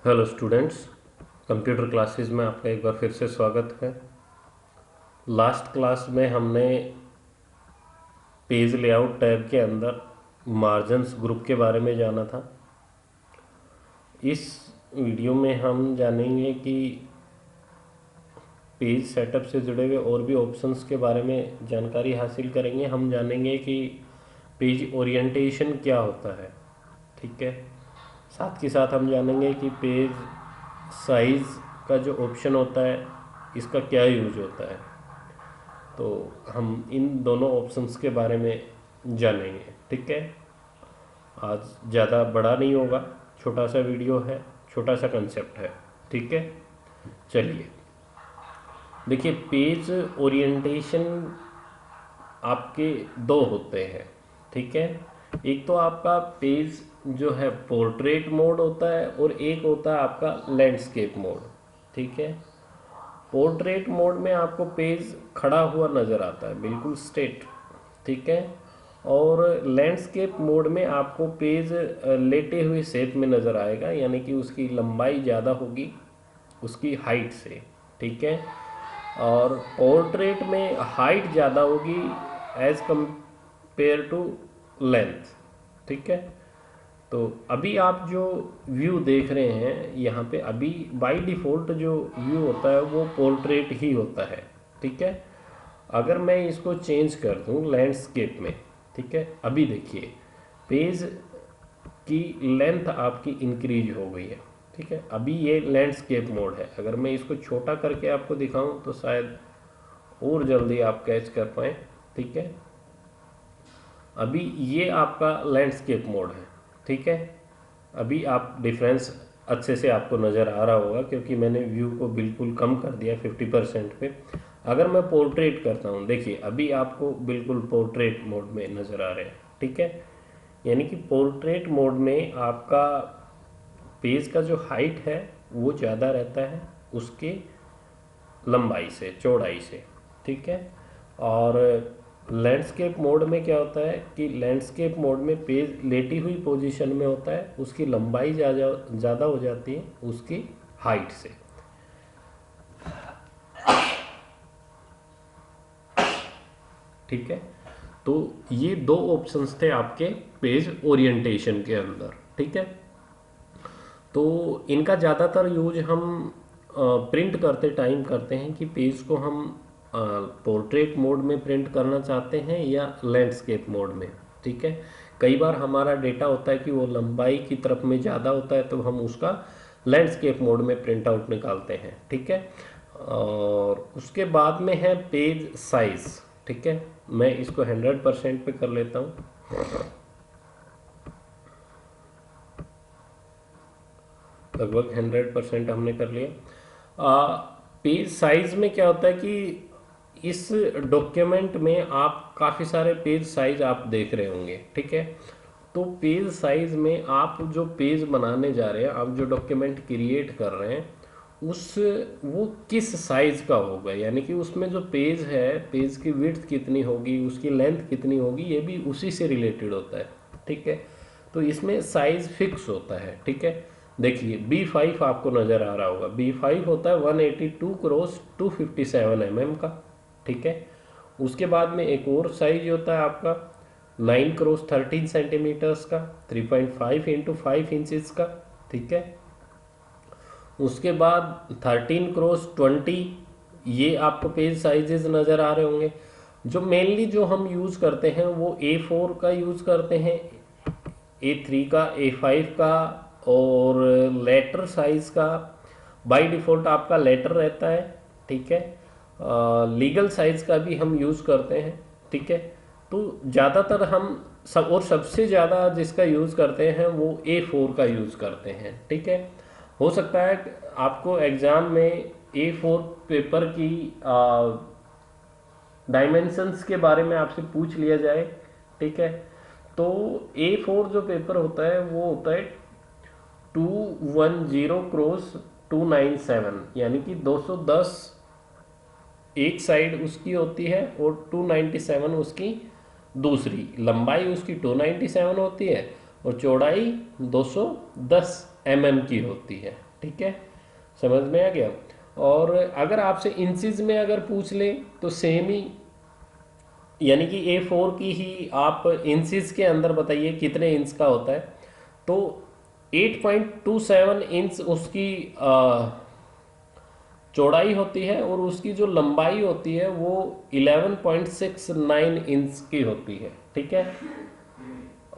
Hello students, computer classes में आपका एक बार फिर से स्वागत है। लास्ट क्लास में हमने पेज लेआउट टैब के अंदर मार्जिन्स ग्रुप के बारे में जाना था। इस वीडियो में हम जानेंगे कि पेज सेटअप से जुड़े हुए और भी ऑप्शंस के बारे में जानकारी हासिल करेंगे। हम जानेंगे कि पेज ओरिएंटेशन क्या होता है, ठीक है। साथ के साथ हम जानेंगे कि पेज साइज़ का जो ऑप्शन होता है इसका क्या यूज होता है। तो हम इन दोनों ऑप्शंस के बारे में जानेंगे, ठीक है। आज ज़्यादा बड़ा नहीं होगा, छोटा सा वीडियो है, छोटा सा कंसेप्ट है, ठीक है। चलिए देखिए, पेज ओरिएंटेशन आपके दो होते हैं, ठीक है। एक तो आपका पेज जो है पोर्ट्रेट मोड होता है और एक होता है आपका लैंडस्केप मोड, ठीक है। पोर्ट्रेट मोड में आपको पेज खड़ा हुआ नज़र आता है, बिल्कुल स्ट्रेट, ठीक है। और लैंडस्केप मोड में आपको पेज लेटे हुए शेप में नज़र आएगा, यानी कि उसकी लंबाई ज़्यादा होगी उसकी हाइट से, ठीक है। और पोर्ट्रेट में हाइट ज़्यादा होगी एज कंपेयर टू लेंथ, ठीक है। तो अभी आप जो व्यू देख रहे हैं यहाँ पे, अभी बाय डिफ़ॉल्ट जो व्यू होता है वो पोर्ट्रेट ही होता है, ठीक है। अगर मैं इसको चेंज कर दूँ लैंडस्केप में, ठीक है, अभी देखिए पेज की लेंथ आपकी इंक्रीज हो गई है, ठीक है। अभी ये लैंडस्केप मोड है। अगर मैं इसको छोटा करके आपको दिखाऊं तो शायद और जल्दी आप कैच कर पाएँ, ठीक है। अभी ये आपका लैंडस्केप मोड है, ठीक है। अभी आप डिफरेंस अच्छे से आपको नज़र आ रहा होगा क्योंकि मैंने व्यू को बिल्कुल कम कर दिया 50% पे। अगर मैं पोर्ट्रेट करता हूँ, देखिए अभी आपको बिल्कुल पोर्ट्रेट मोड में नज़र आ रहे हैं, ठीक है। यानी कि पोर्ट्रेट मोड में आपका पेज का जो हाइट है वो ज़्यादा रहता है उसके लंबाई से, चौड़ाई से, ठीक है। और लैंडस्केप मोड में क्या होता है कि लैंडस्केप मोड में पेज लेटी हुई पोजीशन में होता है, उसकी लंबाई ज़्यादा हो जाती है उसकी हाइट से, ठीक है। तो ये दो ऑप्शंस थे आपके पेज ओरिएंटेशन के अंदर, ठीक है। तो इनका ज़्यादातर यूज हम प्रिंट करते टाइम करते हैं कि पेज को हम पोर्ट्रेट मोड में प्रिंट करना चाहते हैं या लैंडस्केप मोड में, ठीक है। कई बार हमारा डेटा होता है कि वो लंबाई की तरफ में ज़्यादा होता है तो हम उसका लैंडस्केप मोड में प्रिंट आउट निकालते हैं, ठीक है। और उसके बाद में है पेज साइज, ठीक है। मैं इसको 100% पे कर लेता हूँ। लगभग 100% हमने कर लिया। पेज साइज में क्या होता है कि इस डॉक्यूमेंट में आप काफ़ी सारे पेज साइज आप देख रहे होंगे, ठीक है। तो पेज साइज में आप जो पेज बनाने जा रहे हैं, आप जो डॉक्यूमेंट क्रिएट कर रहे हैं उस वो किस साइज का होगा, यानी कि उसमें जो पेज है, पेज की विड्थ कितनी होगी, उसकी लेंथ कितनी होगी, ये भी उसी से रिलेटेड होता है, ठीक है। तो इसमें साइज फिक्स होता है, ठीक है। देखिए B5 आपको नज़र आ रहा होगा, B5 होता है 182 क्रॉस 257 mm का, ठीक है। उसके बाद में एक और साइज होता है आपका 9 क्रॉस 13 सेंटीमीटर्स का, 3.5 इंटू 5 इंचज़ का, ठीक है। उसके बाद 13 क्रॉस 20, ये आपको पेज साइजेस नज़र आ रहे होंगे। जो मेनली जो हम यूज़ करते हैं वो A4 का यूज़ करते हैं, A3 का, A5 का, और लेटर साइज़ का बाय डिफ़ॉल्ट आपका लेटर रहता है, ठीक है। लीगल साइज़ का भी हम यूज़ करते हैं, ठीक है। तो ज़्यादातर हम सब और सबसे ज़्यादा जिसका यूज़ करते हैं वो A4 का यूज़ करते हैं, ठीक है। हो सकता है कि आपको एग्ज़ाम में A4 पेपर की डायमेंशंस के बारे में आपसे पूछ लिया जाए, ठीक है। तो A4 जो पेपर होता है वो होता है 210 क्रॉस 297, यानी कि 210 एक साइड उसकी होती है और 297 उसकी दूसरी। लंबाई उसकी 297 होती है और चौड़ाई 210 mm की होती है, ठीक है, समझ में आ गया। और अगर आपसे इंचेस में अगर पूछ ले तो सेम ही, यानी कि A4 की ही आप इंचेस के अंदर बताइए कितने इंच का होता है। तो 8.27 इंच उसकी चौड़ाई होती है और उसकी जो लंबाई होती है वो 11.69 इंच की होती है, ठीक है।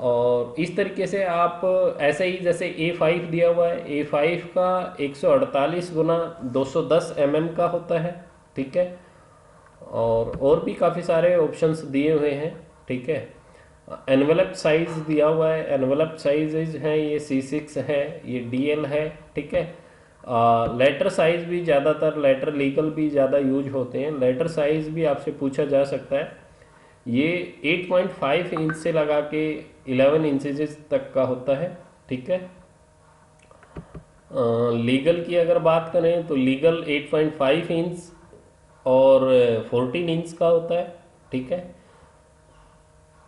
और इस तरीके से आप ऐसे ही, जैसे A5 दिया हुआ है, A5 का 148 गुना 210 mm का होता है, ठीक है। और भी काफ़ी सारे ऑप्शंस दिए हुए हैं, ठीक है। एनवेलप साइज दिया हुआ है, एनवेलप साइज हैं ये C6 है, ये DL है, ठीक है। लेटर साइज भी ज़्यादातर, लेटर लीगल भी ज़्यादा यूज होते हैं, लेटर साइज भी आपसे पूछा जा सकता है। ये 8.5 इंच से लगा के 11 इंचेस तक का होता है, ठीक है। लीगल की अगर बात करें तो लीगल 8.5 इंच और 14 इंच का होता है, ठीक है।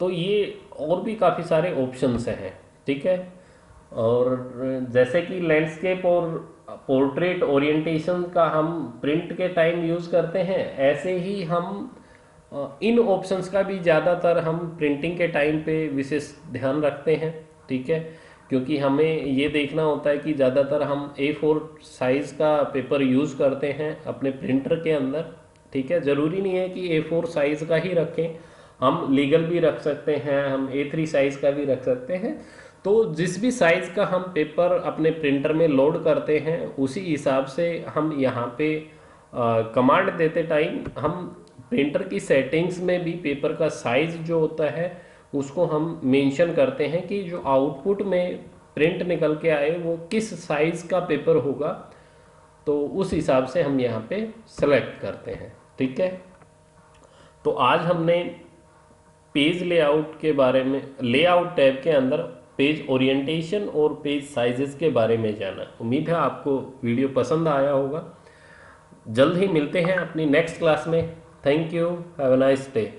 तो ये और भी काफ़ी सारे ऑप्शंस हैं, ठीक है। और जैसे कि लैंडस्केप और पोर्ट्रेट ओरिएंटेशन का हम प्रिंट के टाइम यूज़ करते हैं, ऐसे ही हम इन ऑप्शंस का भी ज़्यादातर हम प्रिंटिंग के टाइम पे विशेष ध्यान रखते हैं, ठीक है। क्योंकि हमें ये देखना होता है कि ज़्यादातर हम A4 साइज़ का पेपर यूज़ करते हैं अपने प्रिंटर के अंदर, ठीक है। ज़रूरी नहीं है कि A4 साइज़ का ही रखें, हम लीगल भी रख सकते हैं, हम A3 साइज़ का भी रख सकते हैं। तो जिस भी साइज़ का हम पेपर अपने प्रिंटर में लोड करते हैं उसी हिसाब से हम यहाँ पे कमांड देते टाइम हम प्रिंटर की सेटिंग्स में भी पेपर का साइज़ जो होता है उसको हम मेंशन करते हैं कि जो आउटपुट में प्रिंट निकल के आए वो किस साइज़ का पेपर होगा, तो उस हिसाब से हम यहाँ पे सेलेक्ट करते हैं, ठीक है। तो आज हमने पेज लेआउट के बारे में, लेआउट टैब के अंदर पेज ओरिएंटेशन और पेज साइजेस के बारे में जाना। उम्मीद है आपको वीडियो पसंद आया होगा। जल्द ही मिलते हैं अपनी नेक्स्ट क्लास में। Thank you, have a nice day.